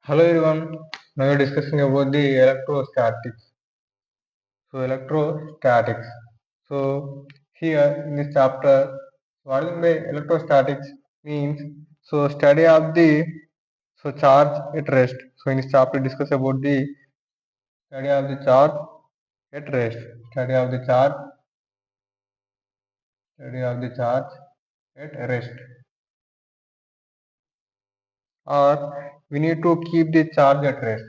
Hello everyone. Now we are discussing about the electrostatics. Electrostatics. So here in this chapter, what is by electrostatics means study of the charge at rest. So in this chapter discuss about the study of the charge at rest. Study of the charge. Study of the charge at rest. Or we need to keep the charge at rest.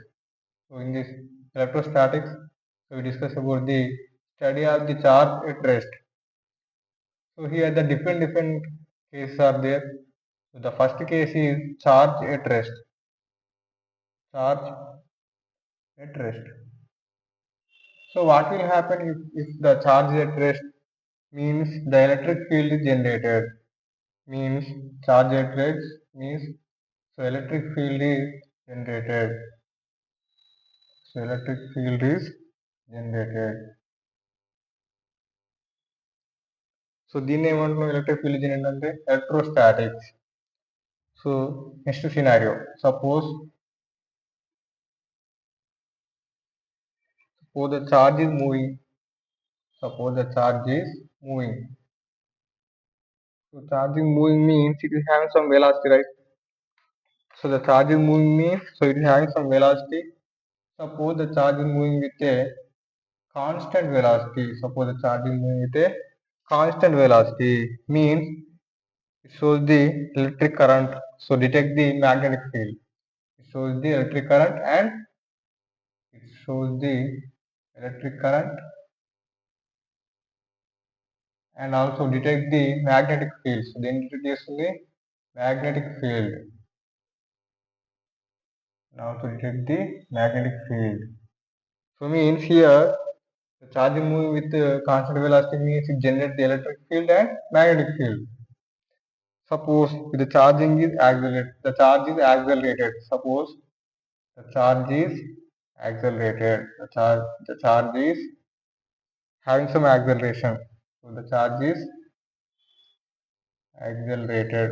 So in this electrostatics, we discuss about the study of the charge at rest. So here the different cases are there. So the first case is charge at rest. Charge at rest. So what will happen if the charge at rest means the electric field is generated. Means charge at rest means electric field is generated. So electric field is generated. So దీన్ని ఏమంటున్నాం electric field generated అంటే electrostatics. So next scenario. Suppose the charge is moving. Suppose the charge is moving. So charge is moving means it is having some velocity, right? So the charge is moving means it is having some velocity. Suppose the charge is moving with a constant velocity. Suppose the charge is moving with a constant velocity means it shows the electric current. So detect the magnetic field. It shows the electric current and it shows the electric current and also detect the magnetic field. So then introduce the magnetic field. Now to detect the magnetic field. So means here the charge is moving with constant velocity means it generates the electric field and magnetic field. Suppose the charging is accelerated. The charge is accelerated. Suppose the charge is accelerated. The charge is having some acceleration. So the charge is accelerated.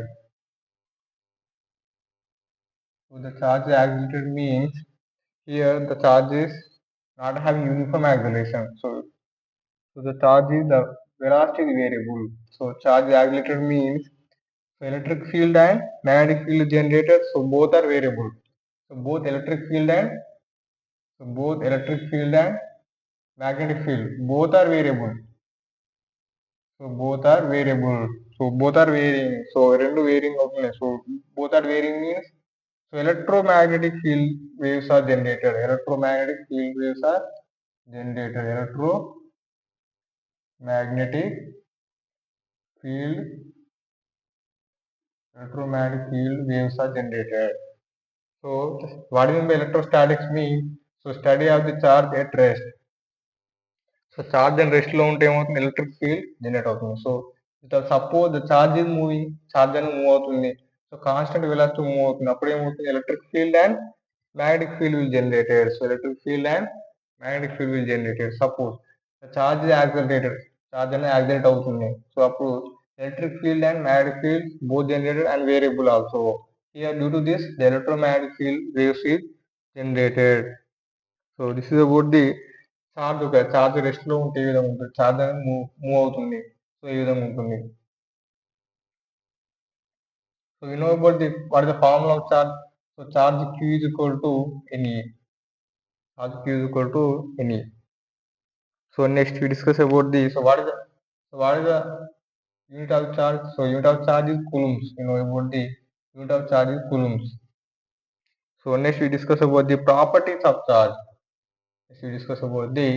So the charge is accelerated means here the charge is not having uniform acceleration. So the charge is the velocity is variable. So charge is accelerated means electric field and magnetic field generated. So both are variable. So both electric field and magnetic field both are variable. So both are variable. So both are varying. So రెండు varying అవుతున్నాయి. So both are varying means electromagnetic field waves are generated. Electromagnetic field waves are generated. Field electromagnetic field waves are generated. So what do you mean by electrostatics means? So study of the charge at rest. So charge and rest లో ఉంటే ఏమవుతుంది electric field generate అవుతుంది. So suppose the charge is moving, charge అనేది move అవుతుంది. So constant velocity move అవుతుంది. అప్పుడు ఏమవుతుంది electric field and magnetic field will generated. So electric field and magnetic field will generated. Suppose the charge is accelerated, charge అనేది accelerate అవుతుంది. So అప్పుడు electric field and magnetic field both generated and variable also. Here due to this the electromagnetic field waves is generated. So this is about the charge. ఒక charge rest లో ఉంటే ఏ విధంగా ఉంటుంది, charge అనేది move అవుతుంది. So ఈ విధంగా ఉంటుంది. So you know about the what is the formula of charge. So charge Q is equal to NE. Charge Q is equal to NE. So next we discuss about the what is the unit of charge. So unit of charge is coulombs. You know about the unit of charge is coulombs. So next we discuss about the properties of charge. Next we discuss about the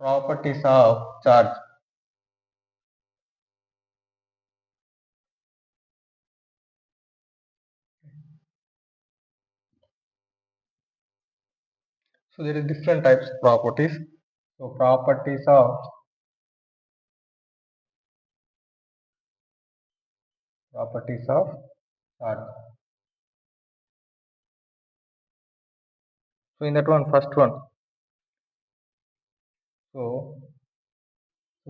properties of charge. So there is different types of properties. So properties of charge. So in that one, first one. So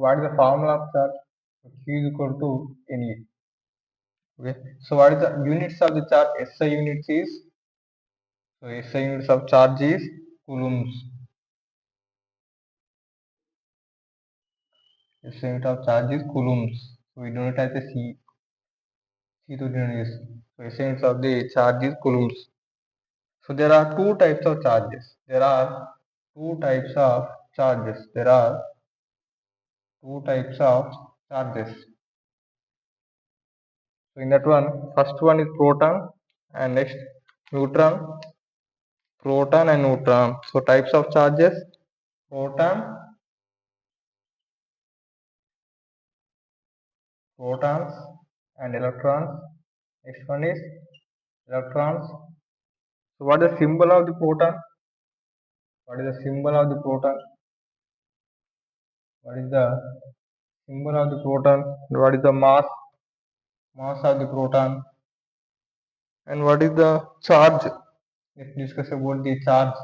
what is the formula of charge? So Q is equal to NE. Okay. So what is the units of the charge? SI units is So SI units of charge is coulombs. SI unit of charge is coulombs. So we don't have the C to use. So SI units of the charge is coulombs. So there are two types of charges. There are two types of charges. There are two types of charges. So in that one, first one is proton and next neutron. Proton and neutron. So types of charges: proton, protons and electrons. Next one is electrons. So what is the symbol of the proton? What is the symbol of the proton? What is the symbol of the proton? What is the mass of the proton? And what is the charge? Let's discuss about the charge.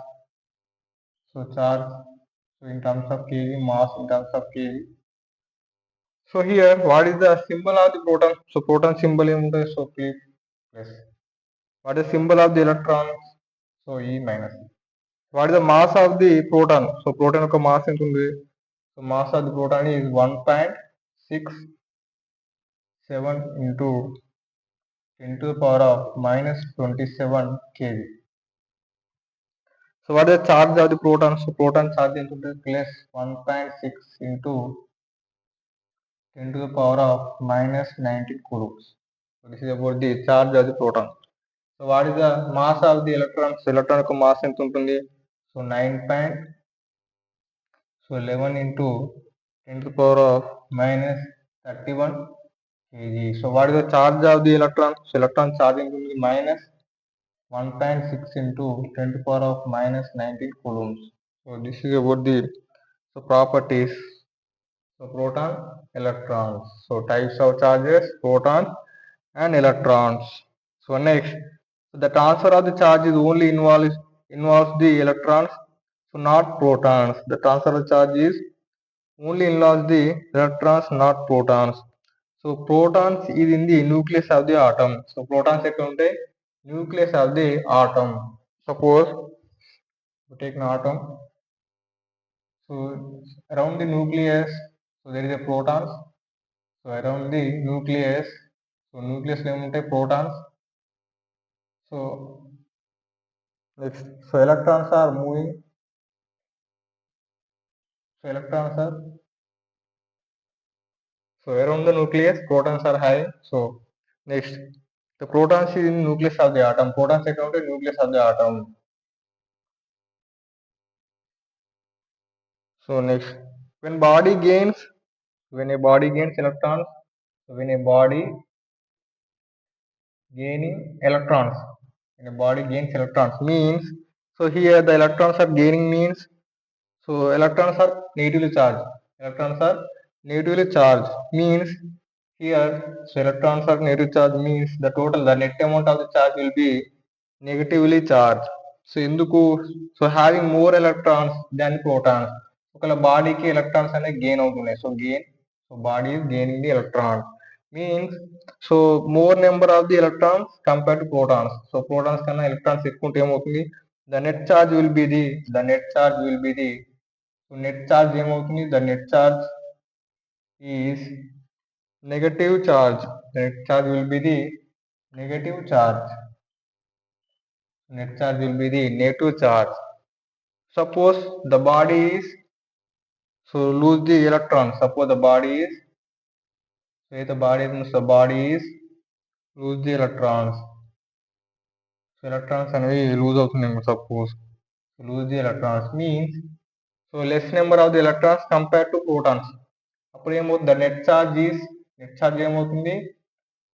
So charge, so in terms of kV, mass in terms of kV. So here, what is the symbol of the proton? So proton symbol is so please plus. What is the symbol of the electron? So E minus. What is the mass of the proton? So proton యొక్క mass ఎంత ఉంది? So mass of the proton is 1.67 into 10 to the power of minus 27 kV. So what is the charge of the proton? So proton charge into the plus 1.6 into 10 to the power of minus 19 coulombs. So this is about the charge of the proton. So what is the mass of the electron? So electron యొక్క mass ఎంత ఉంటుంది? So 11 into 10 to the power of minus 31 kg. So what is the charge of the electron? So electron charge into minus 1.6 into 10 to the power of minus 19 coulombs. So this is about the properties. So proton, electrons. So types of charges: proton and electrons. So next, the transfer of the charge is only involves the electrons, so not protons. The transfer of charge is only involves the electrons, not protons. So protons is in the nucleus of the atom. So protons ekkada untayi? Nucleus of the atom. Suppose we take an atom. So around the nucleus, so there is a protons. So around the nucleus, so nucleus lo emuntayi? Protons. So next, so electrons are moving. So electrons are, so around the nucleus, protons are high. So next, the protons is in nucleus of the atom. Protons ekkada untayi? Nucleus of the atom. So next, when a body gains electrons, when a body gaining electrons, when a body gains electrons means, so here the electrons are gaining means, so electrons are negatively charged. Electrons are negatively charged means here, so electrons are negatively charged means the net amount of the charge will be negatively charged. So ఎందుకు? So having more electrons than protons. ఒకవేళ బాడీకి electrons అనేవి gain అవుతున్నాయి. So body is gaining the electron means, so more number of the electrons compared to protons. So protons కన్నా electrons ఎక్కువ ఉంటే ఏమవుతుంది? The net charge will be the so net charge ఏమవుతుంది? The net charge is negative charge. The net charge will be the negative charge. Net charge will be the negative charge. Suppose the body is, so lose the electrons. Suppose the body is, say the body is lose the electrons. So electrons అనేవి lose అవుతున్నాయి. Suppose lose the electrons means, so less number of the electrons compared to protons. అప్పుడు ఏమవుతుంది? The net charge ఏమవుతుంది?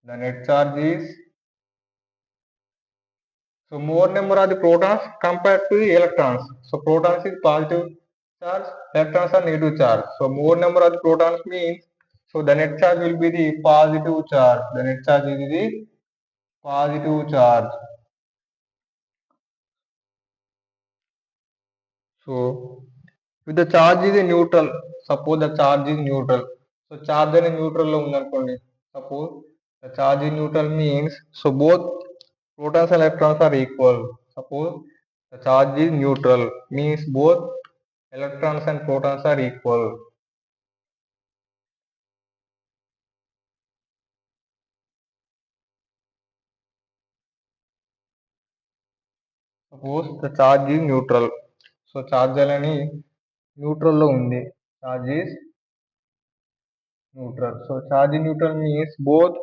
The net charge is, so more number of the protons compared to the electrons. So protons is positive charge, electrons are negative charge. So more number of the protons means, so the net charge will be the positive charge. The net charge is the positive charge. So if the charge is neutral, suppose the charge is neutral. So charge అనేది neutral లో ఉందనుకోండి. Suppose the charge is neutral means, so both protons and electrons are equal. Suppose The charge is neutral, means both electrons and protons are equal. Suppose the charge is neutral. So charge అనేది neutral లో ఉంది. Charge is neutral. So charge in neutral means both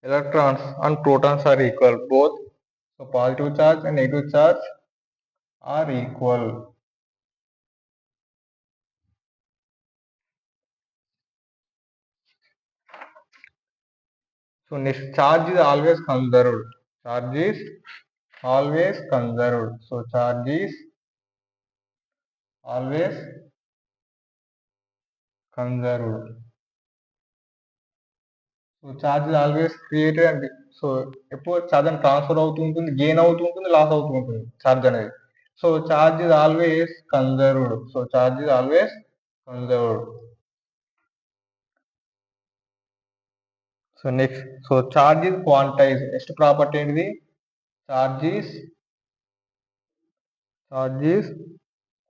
electrons and protons are equal. Both, so positive charge and negative charge are equal. So next, charge is always conserved. Charge is always conserved. So charge is always conserved. So charge always created and so ఎప్పుడు charge అని transfer అవుతూ ఉంటుంది, gain అవుతూ ఉంటుంది, loss అవుతూ ఉంటుంది charge అనేది. So charge is always conserved. So charge is always conserved. So next, so charge is quantize. Next property ఏంటిది? Charge is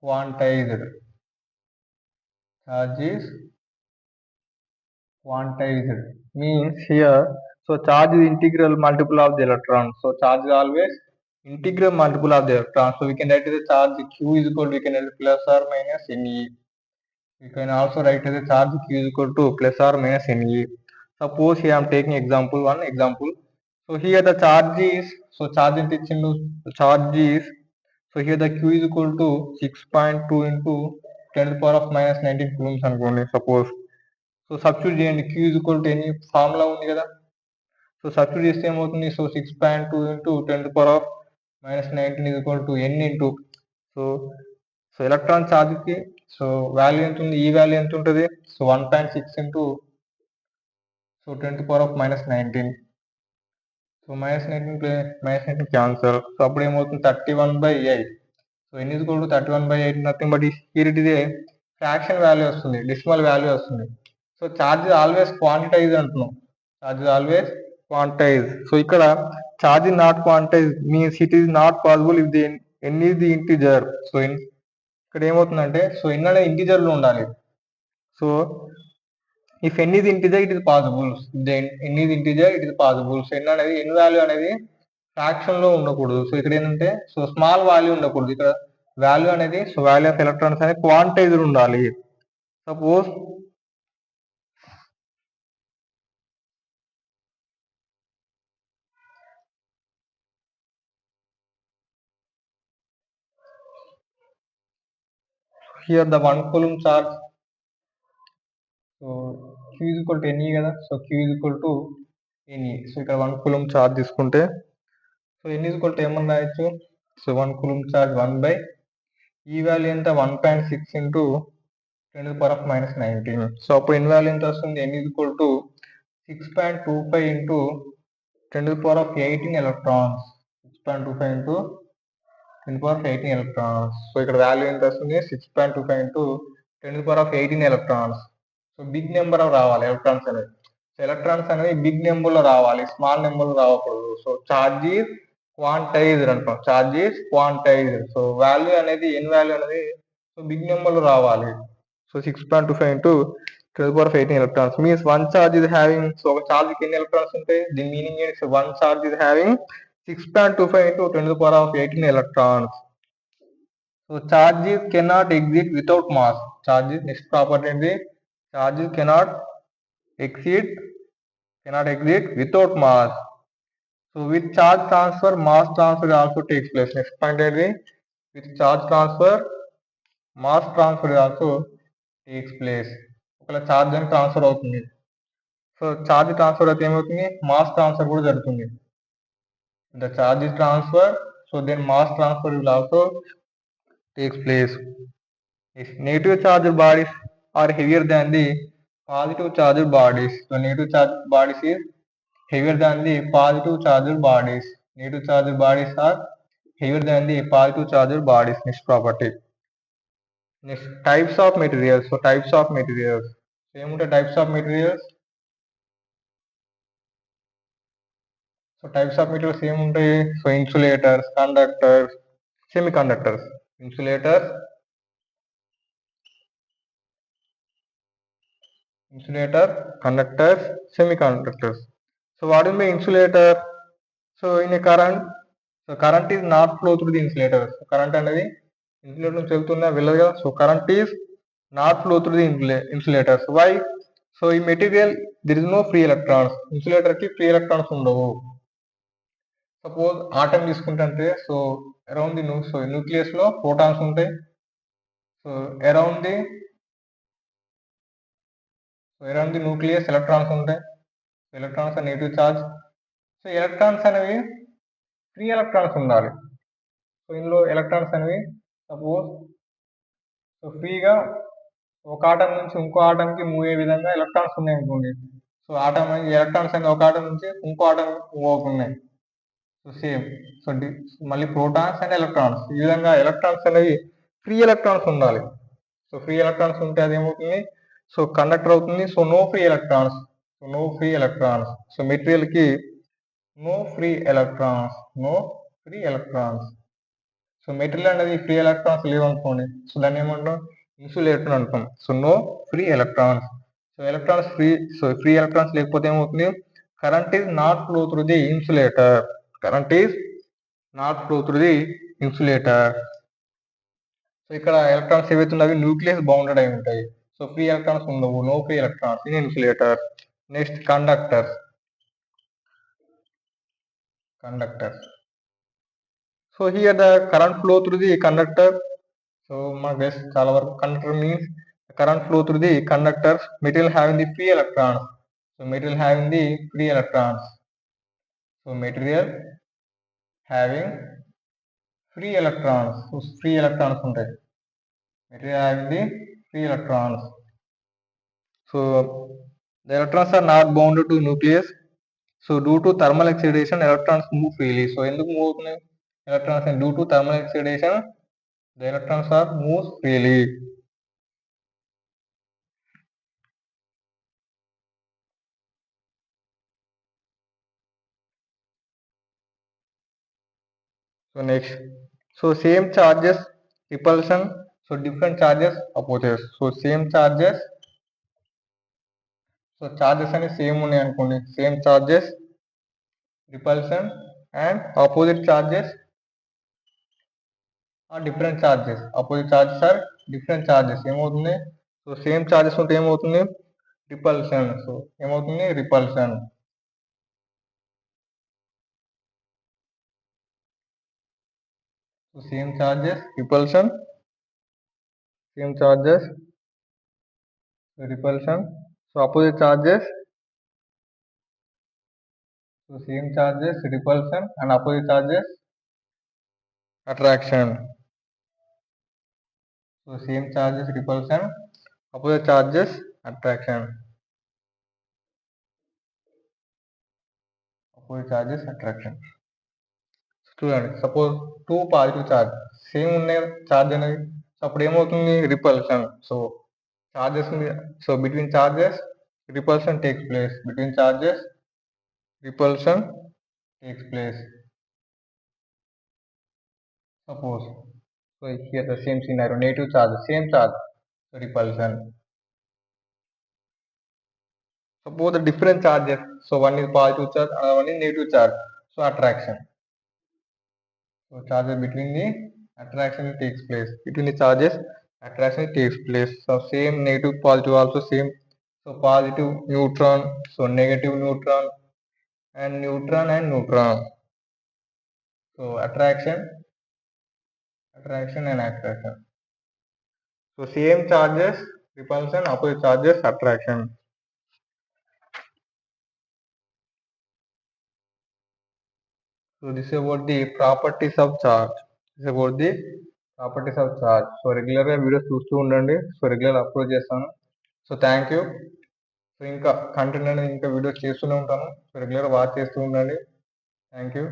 quantized. Charge is quantized means here, so charge is integral multiple of the electron. So charge is always integral multiple of the electron. So we can write the charge Q is equal to, we can write plus or minus NE. We can also write the charge Q is equal to plus or minus NE. Suppose here I am taking one example. So here the charge is, so charge into charge is, so here the Q is equal to 6.2 into 10 to the power of minus 19 coulombs అనుకోండి suppose. So substitute చేయండి, Q is equal to ఎన్ని formula ఉంది కదా. So substitute చేస్తే ఏమవుతుంది? So 6.2 into 10 to the power of minus 19 is equal to n into, so so electron ఛార్జ్కి so value ఎంత ఉంది? ఈ వాల్యూ ఎంత ఉంటుంది? So 1.6 into so 10 to the power of minus 19. So -19 cancel. So అప్పుడు ఏమవుతుంది? 31/8. So n is equal to 31/8, nothing but here it is a fraction value వస్తుంది, decimal value వస్తుంది. సో ఛార్జ్ ఆల్వేస్ క్వాంటిటైజ్ అంటున్నాం. Charge always quantize. So ఇక్కడ charge not quantize means it is not possible if the n is the integer. So ఇక్కడ ఏమవుతుందంటే, so n అనేది ఇంటిజర్లో ఉండాలి. So if n is integer it is possible, then n is integer it is possible. So n అనేది, n value అనేది fraction లో ఉండకూడదు. So ఇక్కడ ఏంటంటే, సో స్మాల్ వాల్యూ ఉండకూడదు. ఇక్కడ వాల్యూ అనేది, సో వాల్యూ ఆఫ్ ఎలక్ట్రాన్స్ అనేది క్వాంటైజ్డ్ ఉండాలి. Suppose here the 1 coulomb charge, so Q is equal to NE కదా. So Q is equal to NE. So ఇక్కడ 1 coulomb charge తీసుకుంటే, so N is equal to ఏమని రాయొచ్చు? So 1 coulomb charge 1 by ఈ value ఎంత? 1.6 into 10 to the power of minus 19. So అప్పుడు N value ఎంత వస్తుంది? N is equal to 6.25 into 10 to the power of 18 electrons. 6.25 into 10 to the power of 18 electrons. So ఇక్కడ value ఎంత వస్తుంది? 6.25 into 10 to the power of 18 electrons. So big number రావాలి electrons అనేది. So electrons అనేది big number లో రావాలి, small number లో రావకూడదు. సో ఛార్జ్ ఈజ్ క్వాంటైజ్డ్ అంటాం. Charge is quantized. So value అనేది, ఎన్ వాల్యూ అనేది సో బిగ్ నెంబర్ లో రావాలి. So 6.25 into 10 to the power of 18 electrons means one charge is having, so ఒక ఛార్జ్ కి ఎన్ని ఎలక్ట్రాన్స్ ఉంటాయి? దీని మీనింగ్ ఏంటి? So one charge is having 6.25 into 10 to the power of 18 electrons. So charges cannot exist without mass. Charges, next property is the charges cannot exist without mass. So with charge transfer, mass transfer also takes place. Next point is the with charge transfer, mass transfer also takes place. ఒకవేళ charge అని transfer అవుతుంది. So charge transfer అయితే ఏమవుతుంది? Mass transfer కూడా జరుగుతుంది. The charge is transfer, so then mass transfer will also takes place. If negative charged bodies are heavier than the positive charged bodies, so negative charged bodies is heavier than the positive charged bodies. Negative charged bodies are heavier than the positive charged bodies. Next property. Next, types of materials. So types of materials. Same types of materials. So types of materials same ఉంటాయి. So insulators, conductors, semiconductors. Insulators, conductors, semiconductors. So what do you mean insulator? So in a current, so current is not flow through the insulator. So current అనేది insulator నుంచి వెళ్తున్నా వెళ్ళదు కదా. So current is not flow through the insulators. Why? So in material there is no free electrons. Insulator కి free electrons ఉండవు. Suppose atom తీసుకుంటే so around the nucleus లో protons ఉంటాయి. So around the nucleus electrons ఉంటాయి. Electrons are negative charge. So electrons అనేవి free electrons ఉండాలి. So ఇందులో electrons అనేవి సపోజ్ సో ఫ్రీగా ఒక ఆటం నుంచి ఇంకో ఆటంకి మూవ్ అయ్యే విధంగా ఎలక్ట్రాన్స్ ఉన్నాయి అనుకోండి. సో ఆటం ఎలక్ట్రాన్స్ అనేవి ఒక ఆటం నుంచి ఇంకో ఆటం మూవ్ అవుతున్నాయి. సో సేమ్ సో మళ్ళీ ప్రోటాన్స్ అండ్ ఎలక్ట్రాన్స్ ఈ విధంగా ఎలక్ట్రాన్స్ అనేవి ఫ్రీ ఎలక్ట్రాన్స్ ఉండాలి. సో ఫ్రీ ఎలక్ట్రాన్స్ ఉంటే అది ఏమవుతుంది? సో కండక్టర్ అవుతుంది. So no free electrons. So material కి no free electrons. So material అనేది ఫ్రీ ఎలక్ట్రాన్స్ లేవనుకోండి. సో దాన్ని ఏమంటాం? ఇన్సులేటర్ అంటాం. So no free electrons. So free electrons లేకపోతే ఏమవుతుంది? Current is not flow through the insulator. So ఇక్కడ ఎలక్ట్రాన్స్ ఏవైతే ఉన్నవి న్యూక్లియస్ బౌండెడ్ అయి ఉంటాయి. సో ఫ్రీ ఎలక్ట్రాన్స్ ఉండవు. No free electrons in insulator. Next conductor. So here the current flow through the conductor. So మా గెస్ చాలా వరకు conductor means current flow through the conductors, material having the free electrons. So material having free electrons ఉంటాయి. So material having the free electrons. So the electrons are not bounded to nucleus. So due to thermal excitation, electrons move freely. So ఎందుకు move అవుతున్నాయి electrons? due to thermal excitation, the electrons are moves freely. So next, so same charges repulsion. So different charges opposes. So same charges. So charges అనేవి same ఉన్నాయి అనుకోండి. Same charges repulsion and opposite charges are different charges. Opposite charges are different charges ఏమవుతుంది? So same charges ఉంటే ఏమవుతుంది? Repulsion. So ఏమవుతుంది? Repulsion. So same charges repulsion. So opposite charges. So same charges repulsion and opposite charges attraction. So same charges repulsion, opposite charges attraction. చూడండి, suppose 2 positive charge same ఉన్నాయి charge అనేది. So అప్పుడు ఏమవుతుంది? Repulsion. So charges so between charges repulsion takes place. Suppose so here the same scenario, negative charge, same charge, so repulsion. Suppose the different charges, so one is positive charge, another one is negative charge, so attraction. So charges between the attraction takes place. Between the charges attraction takes place. So same negative positive also same. So positive neutron, so negative neutron and neutron. So attraction and attraction. So same charges repulsion, opposite charges attraction. So this is about the properties of charge. So రెగ్యులర్గా videos చూస్తూ ఉండండి. So regular upload చేస్తాను. So thank you. So ఇంకా content అనేది ఇంకా videos చేస్తూనే ఉంటాను. So రెగ్యులర్గా వాచ్ చేస్తూ ఉండండి. Thank you.